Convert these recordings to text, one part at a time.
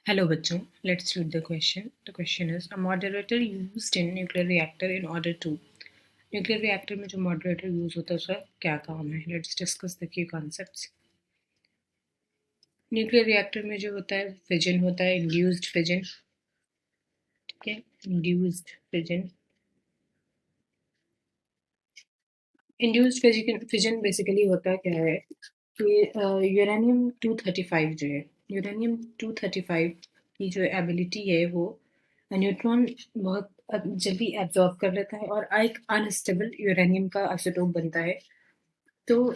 Hello बच्चों, let's read the question. The question is a moderator used in nuclear reactor in order to nuclear reactor में जो moderator use होता है उसका क्या काम है? Let's discuss the key concepts. Nuclear reactor में जो होता है फिजन होता है, इंड्यूस्ड फिजन, ठीक है, induced fission. Induced fission basically होता है क्या है कि यूरेनियम 235 जो है, यूरेनियम 235 की जो एबिलिटी है वो न्यूट्रॉन बहुत जल्दी एब्जॉर्ब कर लेता है और एक अनस्टेबल यूरेनियम का आइसोटोप बनता है। तो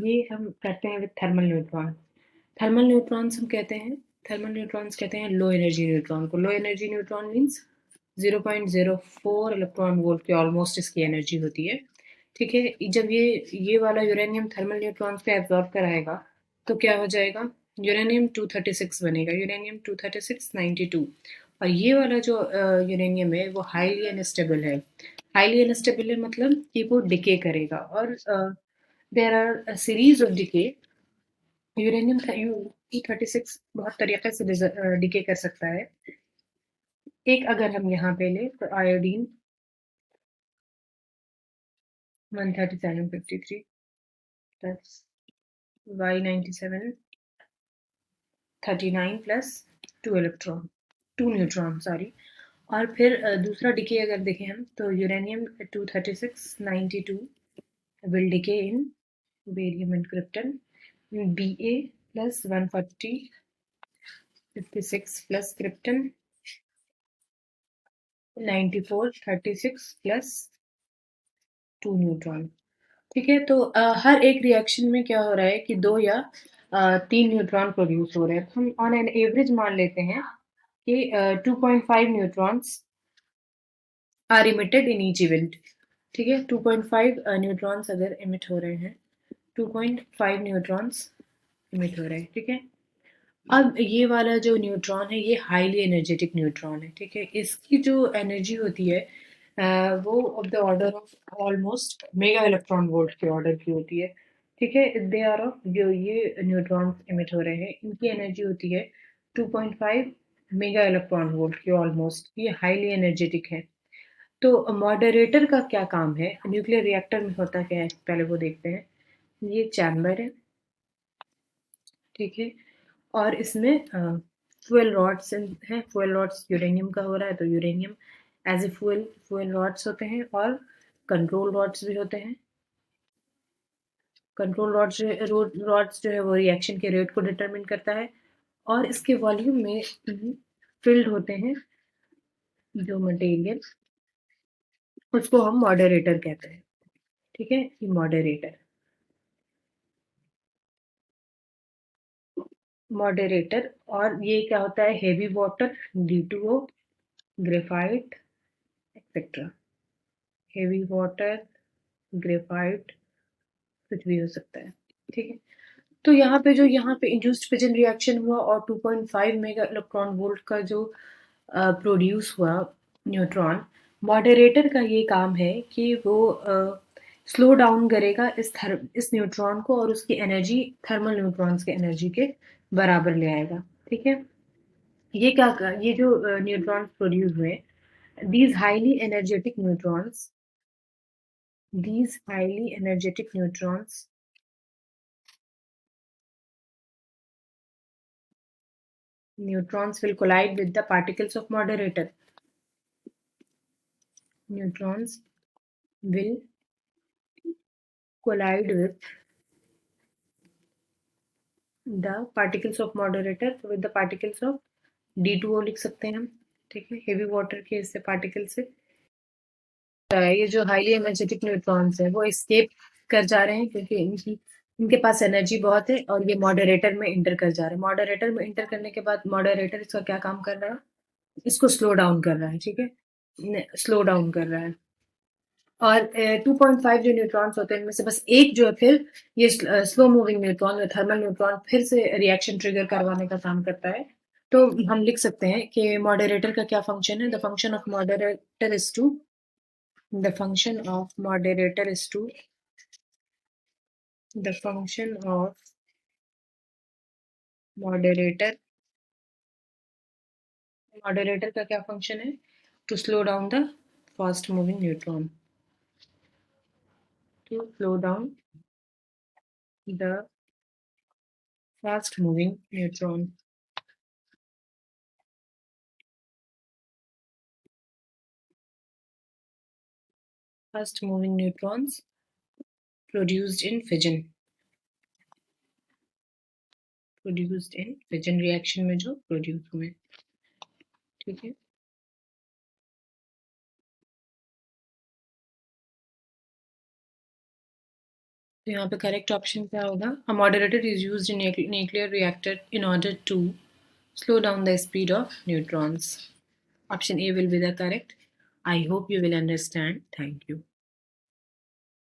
ये हम कहते हैं with thermal neutron. Thermal neutrons हम कहते हैं, थर्मल न्यूट्रॉन्स कहते हैं लो एनर्जी न्यूट्रॉन को। Low energy neutron means 0.04 electron volt की ऑलमोस्ट इसकी एनर्जी होती है, ठीक है। जब ये वाला यूरेनियम थर्मल न्यूट्रॉन्स पे एब्जॉर्ब कराएगा तो क्या हो जाएगा, यूरेनियम 236 बनेगा, यूरेनियम 236 92। और ये वाला जो यूरेनियम है वो हाईली अनस्टेबल है। हाईली अनस्टेबल है मतलब कि वो डिके करेगा और there are series of decay. Uranium 236 बहुत तरीके से डिके कर सकता है। एक अगर हम यहाँ पे ले तो iodine 13753 plus Y97 39 plus 2 electron 2 neutron sorry. और फिर दूसरा डिके अगर देखें हम तो uranium 236 92 will decay in barium and krypton Ba plus 140 56 plus krypton 94 36 plus 2 neutron, ठीक है। तो हर एक रिएक्शन में क्या हो रहा है कि 2 या 3 न्यूट्रॉन प्रोड्यूस हो रहे हैं। हम ऑन एन एवरेज मान लेते हैं कि 2.5 neutrons are emitted in each event, ठीक है। 2.5 न्यूट्रॉन्स अगर इमिट हो रहे हैं, 2.5 न्यूट्रॉन्स इमिट हो रहे हैं, ठीक है। अब ये वाला जो न्यूट्रॉन है ये हाईली एनर्जेटिक न्यूट्रॉन है, ठीक है। इसकी जो एनर्जी होती है वो of the order of almost mega electron volt के ऑर्डर की होती है, ठीक है। दे आर ऑफ जो ये न्यूट्रॉन इमिट हो रहे हैं इनकी एनर्जी होती है 2.5 मेगा इलेक्ट्रॉन वोल्ट की ऑलमोस्ट। ये हाईली एनर्जेटिक है। तो मॉडरेटर का क्या काम है, न्यूक्लियर रिएक्टर में होता क्या है पहले वो देखते हैं। ये चैम्बर है, ठीक है। और इसमें फ्यूल रॉड्स हैं। फ्यूल रॉड्स यूरेनियम का हो रहा है तो uranium as a fuel rods होते हैं और कंट्रोल रॉड्स भी होते हैं। कंट्रोल रॉड्स जो है वो रिएक्शन के रेट को डिटरमिन करता है और इसके वॉल्यूम में फिल्ड होते हैं जो मटेरियल, उसको हम मॉडरेटर कहते हैं, ठीक है। ये मॉडरेटर मॉडरेटर और ये क्या होता है, heavy water D2O, graphite etcetera. Heavy water, graphite, कुछ भी हो सकता है, ठीक है। तो यहाँ पे इंड्यूस्ड फिजन रिएक्शन हुआ और 2.5 मेगा इलेक्ट्रॉन वोल्ट का जो प्रोड्यूस हुआ न्यूट्रॉन, मॉडरेटर का ये काम है कि वो स्लो डाउन करेगा इस न्यूट्रॉन को और उसकी एनर्जी थर्मल न्यूट्रॉन्स के एनर्जी के बराबर ले आएगा, ठीक है। ये जो न्यूट्रॉन्स प्रोड्यूस हुए, these highly energetic neutrons these highly energetic neutrons will collide with the particles of moderator. Neutrons will collide with the particles of moderator with the particles of D2O लिख सकते हैं हम, ठीक है। हेवी वाटर के इससे particle से ये जो हाईली एनर्जेटिक न्यूट्रॉन्स है वो एस्केप कर जा रहे हैं क्योंकि इनके पास एनर्जी बहुत है और ये मॉडरेटर में इंटर कर जा रहे हैं। मॉडरेटर में इंटर करने के बाद मॉडरेटर इसका क्या काम कर रहा है, इसको स्लो डाउन कर रहा है, ठीक है, स्लो डाउन कर रहा है। और 2.5 जो न्यूट्रॉन्स होते हैं इनमें से बस एक जो है फिर ये स्लो मूविंग न्यूट्रॉन या थर्मल न्यूट्रॉन फिर से रिएक्शन ट्रिगर करवाने का काम करता है। तो हम लिख सकते हैं कि मॉडरेटर का क्या फंक्शन है, the function of moderator is to the function of moderator is to the function of moderator moderator का क्या फंक्शन है? To slow down the fast moving neutron, to slow down the fast moving neutron. Fast moving neutrons produced in fission, produced in fission reaction में जो produce हुए, ठीक है। तो यहाँ पे करेक्ट ऑप्शन क्या होगा? A moderator is used in nuclear reactor in order to slow down the speed of neutrons. Option A will be the correct. I hope you will understand. Thank you.